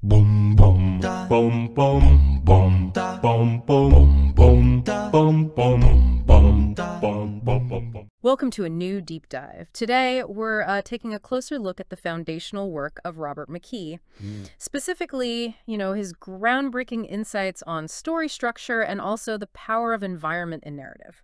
Boom boom boom boom boom boom boom boom boom boom boom boom boom. Welcome to a new deep dive. Today, we're taking a closer look at the foundational work of Robert McKee. Specifically, his groundbreaking insights on story structure and also the power of environment in narrative,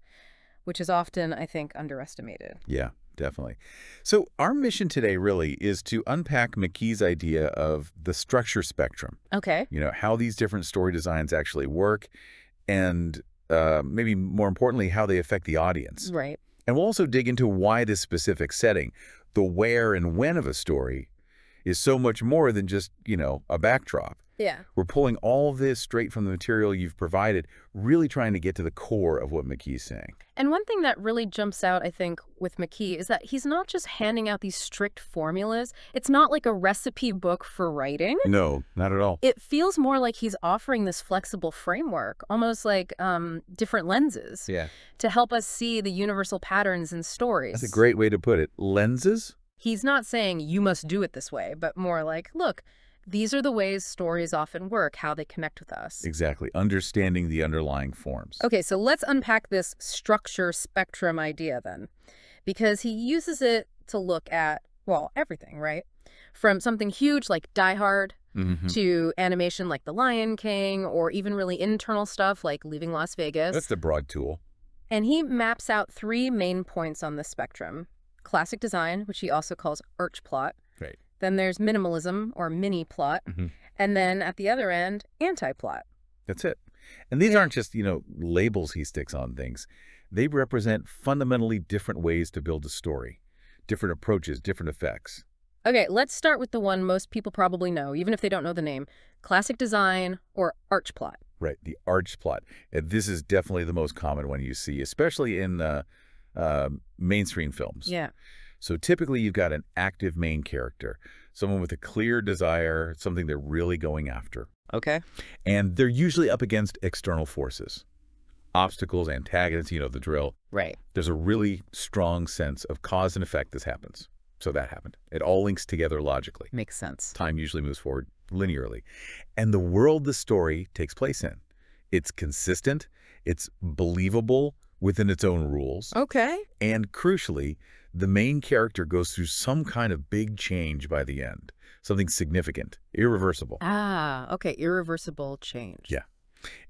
which is often, I think, underestimated. Yeah, definitely. So our mission today really is to unpack McKee's idea of the structure spectrum. Okay. How these different story designs actually work and maybe more importantly, how they affect the audience. Right. And we'll also dig into why this specific setting, the where and when of a story, is so much more than just, a backdrop. Yeah. We're pulling all of this straight from the material you've provided, really trying to get to the core of what McKee's saying. And one thing that really jumps out, I think, with McKee is that he's not just handing out these strict formulas. It's not like a recipe book for writing. No, not at all. It feels more like he's offering this flexible framework, almost like different lenses, to help us see the universal patterns in stories. That's a great way to put it. Lenses? He's not saying you must do it this way, but more like, look, these are the ways stories often work, how they connect with us. Exactly. Understanding the underlying forms. Okay, so let's unpack this structure spectrum idea then, because he uses it to look at, well, everything, right? From something huge like Die Hard to animation like The Lion King, or even really internal stuff like Leaving Las Vegas. That's the broad tool. And he maps out three main points on the spectrum. Classic design, which he also calls arch plot. Right. Then there's minimalism or mini plot. And then at the other end, anti-plot. That's it. And these aren't just, labels he sticks on things. They represent fundamentally different ways to build a story, different approaches, different effects. Okay, let's start with the one most people probably know, even if they don't know the name. Classic design or arch plot. Right, the arch plot. And this is definitely the most common one you see, especially in mainstream films. Yeah. So typically you've got an active main character, someone with a clear desire, something they're really going after. Okay. And they're usually up against external forces, obstacles, antagonists, the drill. Right. There's a really strong sense of cause and effect this happens. So that happened. It all links together logically. Makes sense. Time usually moves forward linearly. And the world the story takes place in, it's consistent, it's believable within its own rules. Okay. And crucially, the main character goes through some kind of big change by the end, something significant, irreversible. Ah, okay, irreversible change. Yeah.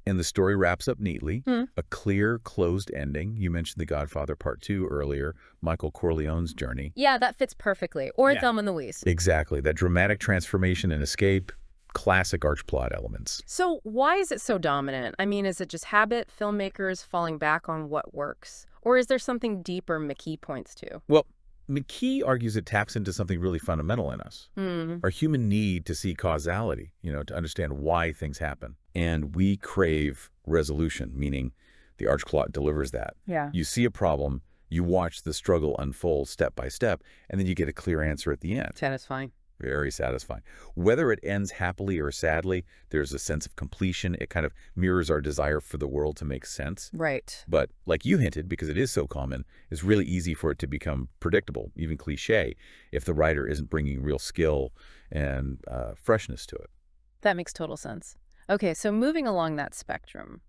And the story wraps up neatly, a clear, closed ending. You mentioned The Godfather Part 2 earlier, Michael Corleone's journey. Yeah, that fits perfectly. Or Thelma and Louise. Exactly. That dramatic transformation and escape, classic arch plot elements. So why is it so dominant? I mean, is it just habit, filmmakers falling back on what works? Or is there something deeper McKee points to? Well, McKee argues it taps into something really fundamental in us. Our human need to see causality, to understand why things happen. And we crave resolution, meaning the arch plot delivers that. Yeah. You see a problem, you watch the struggle unfold step by step, and then you get a clear answer at the end. Satisfying. Very satisfying. Whether it ends happily or sadly, there's a sense of completion. It kind of mirrors our desire for the world to make sense. Right. But like you hinted, because it is so common, it's really easy for it to become predictable, even cliche, if the writer isn't bringing real skill and freshness to it. That makes total sense. Okay, so moving along that spectrum,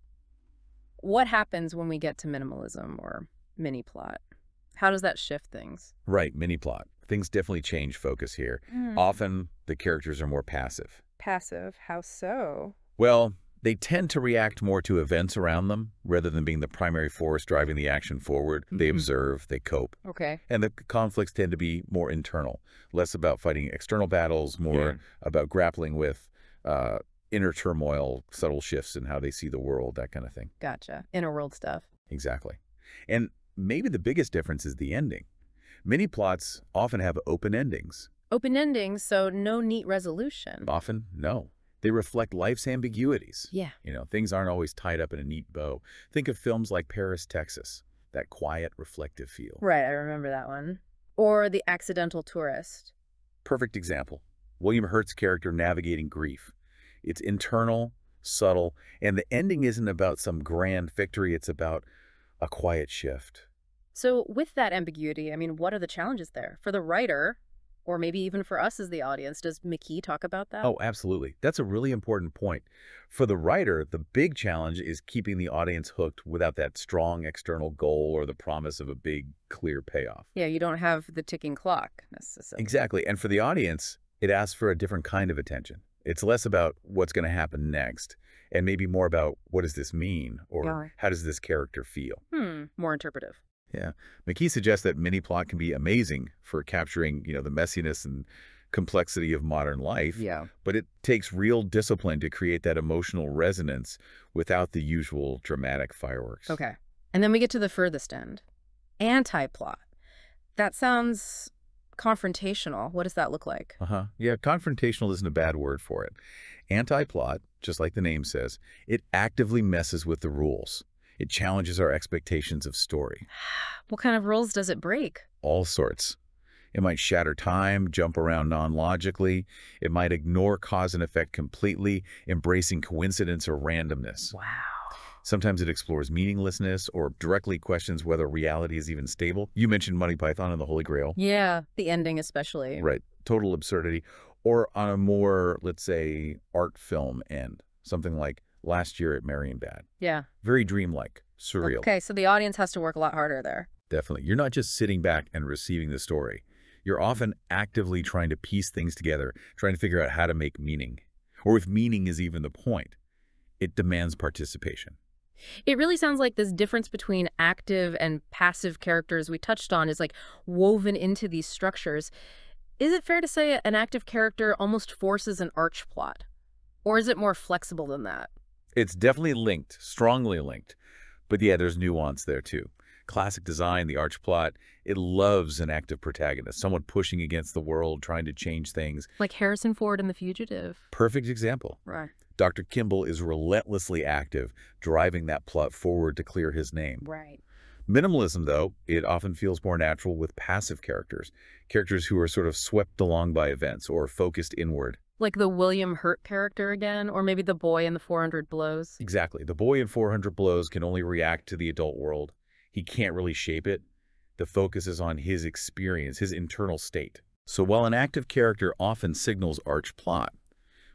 what happens when we get to minimalism or mini plot? How does that shift things? Right, mini plot. Things definitely change focus here. Often the characters are more passive. Passive? How so? Well, they tend to react more to events around them rather than being the primary force driving the action forward. They observe, they cope. Okay. And the conflicts tend to be more internal, less about fighting external battles, more about grappling with inner turmoil, subtle shifts in how they see the world, that kind of thing. Gotcha. Inner world stuff. Exactly. And maybe the biggest difference is the ending. Many plots often have open endings. Open endings, so no neat resolution. Often, no. They reflect life's ambiguities. Yeah. Things aren't always tied up in a neat bow. Think of films like Paris, Texas, that quiet, reflective feel. Right, I remember that one. Or The Accidental Tourist. Perfect example. William Hurt's character navigating grief. It's internal, subtle, and the ending isn't about some grand victory. It's about a quiet shift. So with that ambiguity, I mean, what are the challenges there? For the writer, Or maybe even for us as the audience. Does McKee talk about that? Oh, absolutely. That's a really important point. For the writer, the big challenge is keeping the audience hooked without that strong external goal or the promise of a big, clear payoff. Yeah, you don't have the ticking clock necessarily. Exactly. And for the audience, it asks for a different kind of attention. It's less about what's going to happen next and maybe more about what does this mean or how does this character feel? More interpretive. Yeah. McKee suggests that mini-plot can be amazing for capturing, the messiness and complexity of modern life. Yeah. But it takes real discipline to create that emotional resonance without the usual dramatic fireworks. Okay. And then we get to the furthest end. Anti-plot. That sounds confrontational. What does that look like? Yeah, confrontational isn't a bad word for it. Anti-plot, just like the name says, it actively messes with the rules. It challenges our expectations of story. What kind of rules does it break? All sorts. It might shatter time, jump around non-logically. It might ignore cause and effect completely, embracing coincidence or randomness. Wow. Sometimes it explores meaninglessness or directly questions whether reality is even stable. You mentioned Monty Python and the Holy Grail. Yeah, the ending especially. Right. Total absurdity. Or on a more, let's say, art film end. Something like Last Year at Marienbad. Yeah. Very dreamlike, surreal. Okay, so the audience has to work a lot harder there. Definitely. You're not just sitting back and receiving the story. You're often actively trying to piece things together, trying to figure out how to make meaning. Or if meaning is even the point, it demands participation. It really sounds like this difference between active and passive characters we touched on is like woven into these structures. Is it fair to say an active character almost forces an arch plot? Or is it more flexible than that? It's definitely linked, strongly linked. But yeah, there's nuance there too. Classic design, the arch plot, it loves an active protagonist, someone pushing against the world, trying to change things. Like Harrison Ford in The Fugitive. Perfect example. Right. Dr. Kimball is relentlessly active, driving that plot forward to clear his name. Right. Minimalism, though, it often feels more natural with passive characters, characters who are sort of swept along by events or focused inward. Like the William Hurt character again, or maybe the boy in the 400 Blows. Exactly. The boy in 400 Blows can only react to the adult world. He can't really shape it. The focus is on his experience, his internal state. So while an active character often signals arch plot,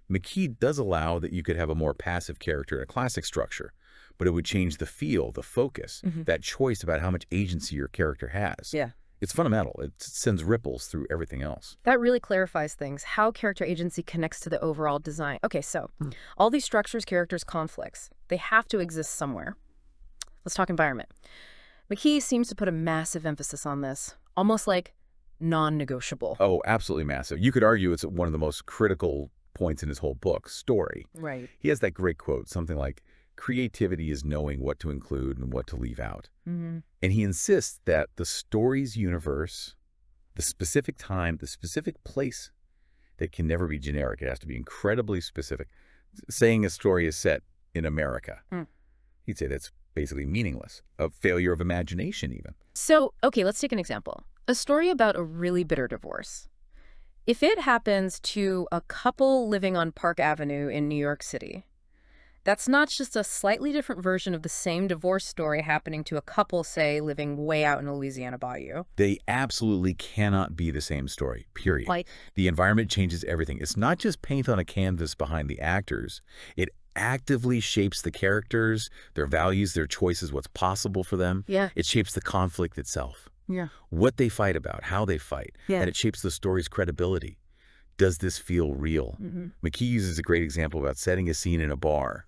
McKee does allow that you could have a more passive character in a classic structure, but it would change the feel, the focus, that choice about how much agency your character has. Yeah. It's fundamental. It sends ripples through everything else. That really clarifies things, how character agency connects to the overall design. Okay, so all these structures, characters, conflicts, they have to exist somewhere. Let's talk environment. McKee seems to put a massive emphasis on this, almost like non-negotiable. Oh, absolutely massive. You could argue it's one of the most critical points in his whole book, story. Right. He has that great quote, something like, creativity is knowing what to include and what to leave out. And he insists that the story's universe, the specific time, the specific place, that can never be generic. It has to be incredibly specific. Saying a story is set in America, he'd say that's basically meaningless, a failure of imagination even. So, okay, let's take an example. A story about a really bitter divorce. If it happens to a couple living on Park Avenue in New York City, that's not just a slightly different version of the same divorce story happening to a couple, say, living way out in the Louisiana bayou. They absolutely cannot be the same story, period. Like, the environment changes everything. It's not just paint on a canvas behind the actors. It actively shapes the characters, their values, their choices, what's possible for them. Yeah. It shapes the conflict itself. Yeah. What they fight about, how they fight. Yeah. And it shapes the story's credibility. Does this feel real? McKee uses a great example about setting a scene in a bar.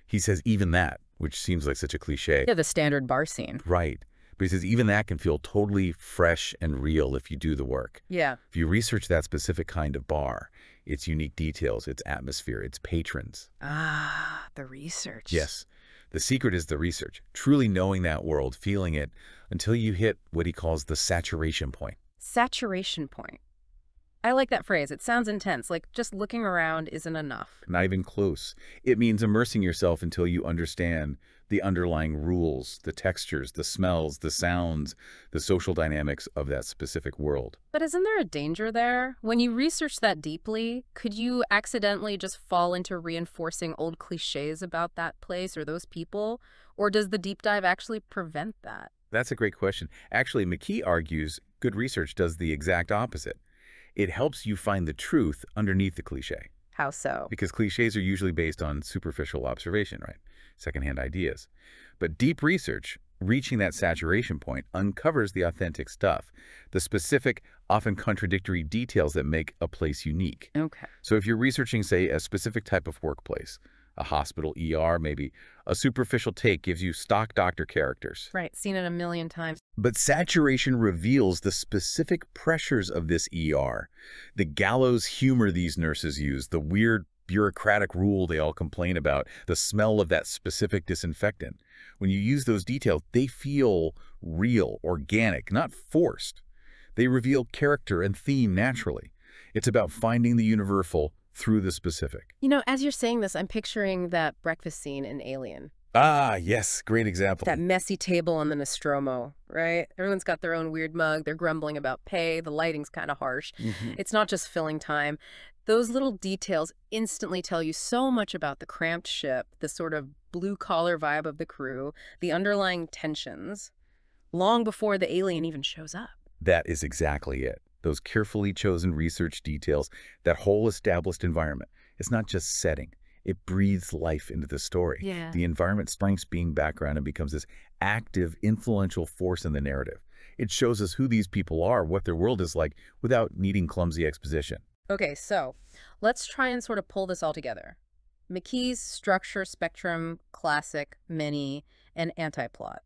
He says even that, which seems like such a cliche. Yeah, the standard bar scene. Right. But he says even that can feel totally fresh and real if you do the work. Yeah. If you research that specific kind of bar, its unique details, its atmosphere, its patrons. Ah, the research. Yes. The secret is the research, truly knowing that world, feeling it, until you hit what he calls the saturation point. Saturation point. I like that phrase. It sounds intense, like just looking around isn't enough. Not even close. It means immersing yourself until you understand the underlying rules, the textures, the smells, the sounds, the social dynamics of that specific world. But isn't there a danger there? When you research that deeply, could you accidentally just fall into reinforcing old cliches about that place or those people? Or does the deep dive actually prevent that? That's a great question. Actually, McKee argues good research does the exact opposite. It helps you find the truth underneath the cliche. How so? Because cliches are usually based on superficial observation, right? Secondhand ideas. But deep research, reaching that saturation point, uncovers the authentic stuff, the specific, often contradictory details that make a place unique. Okay. So if you're researching, say, a specific type of workplace, a hospital, ER, maybe, a superficial take gives you stock doctor characters. Right, seen it a million times. But saturation reveals the specific pressures of this ER, the gallows humor these nurses use, the weird bureaucratic rule they all complain about, the smell of that specific disinfectant. When you use those details, they feel real, organic, not forced. They reveal character and theme naturally. It's about finding the universal through the specific. You know, as you're saying this, I'm picturing that breakfast scene in Alien. Ah, yes, great example. That messy table on the Nostromo, right? Everyone's got their own weird mug. They're grumbling about pay. The lighting's kind of harsh. It's not just filling time. Those little details instantly tell you so much about the cramped ship, the sort of blue-collar vibe of the crew, the underlying tensions, long before the alien even shows up. That is exactly it. Those carefully chosen research details, that whole established environment. It's not just setting. It breathes life into the story. Yeah. The environment strengths being background and becomes this active, influential force in the narrative. It shows us who these people are, what their world is like, without needing clumsy exposition. Okay, so let's try and sort of pull this all together. McKee's structure, spectrum, classic, mini, and anti-plot.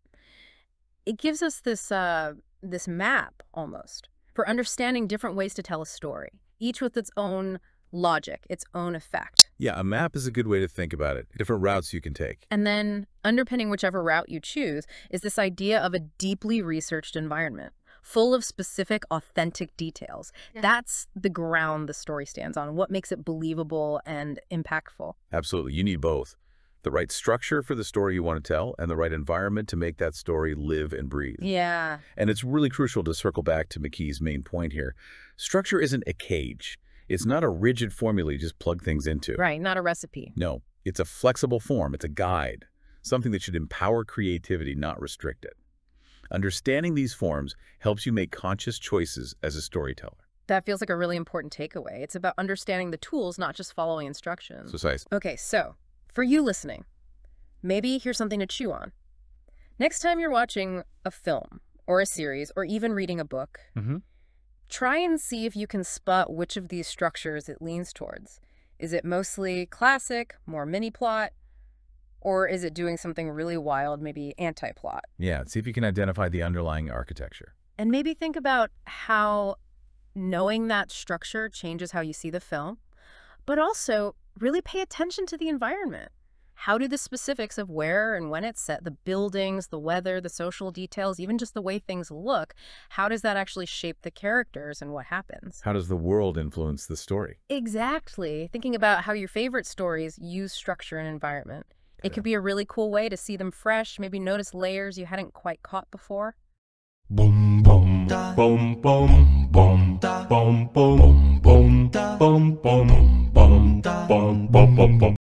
It gives us this map, almost, for understanding different ways to tell a story, each with its own logic, its own effect. Yeah, a map is a good way to think about it. Different routes you can take. And then underpinning whichever route you choose is this idea of a deeply researched environment, full of specific, authentic details. Yeah. That's the ground the story stands on, what makes it believable and impactful. Absolutely. You need both. The right structure for the story you want to tell and the right environment to make that story live and breathe. Yeah. And it's really crucial to circle back to McKee's main point here. Structure isn't a cage. It's not a rigid formula you just plug things into. Right, not a recipe. No, it's a flexible form. It's a guide, something that should empower creativity, not restrict it. Understanding these forms helps you make conscious choices as a storyteller. That feels like a really important takeaway. It's about understanding the tools, not just following instructions. Precise. Okay, so for you listening, maybe here's something to chew on. Next time you're watching a film or a series or even reading a book, try and see if you can spot which of these structures it leans towards. Is it mostly classic, more mini-plot, or is it doing something really wild, maybe anti-plot? Yeah, see if you can identify the underlying architecture. And maybe think about how knowing that structure changes how you see the film, but also really pay attention to the environment. How do the specifics of where and when it's set, the buildings, the weather, the social details, even just the way things look, how does that actually shape the characters and what happens? How does the world influence the story? Exactly. Thinking about how your favorite stories use structure and environment. It could be a really cool way to see them fresh, maybe notice layers you hadn't quite caught before. Boom, boom, boom, boom, boom, boom, boom, boom, boom, boom, boom, boom, boom, boom, boom, boom.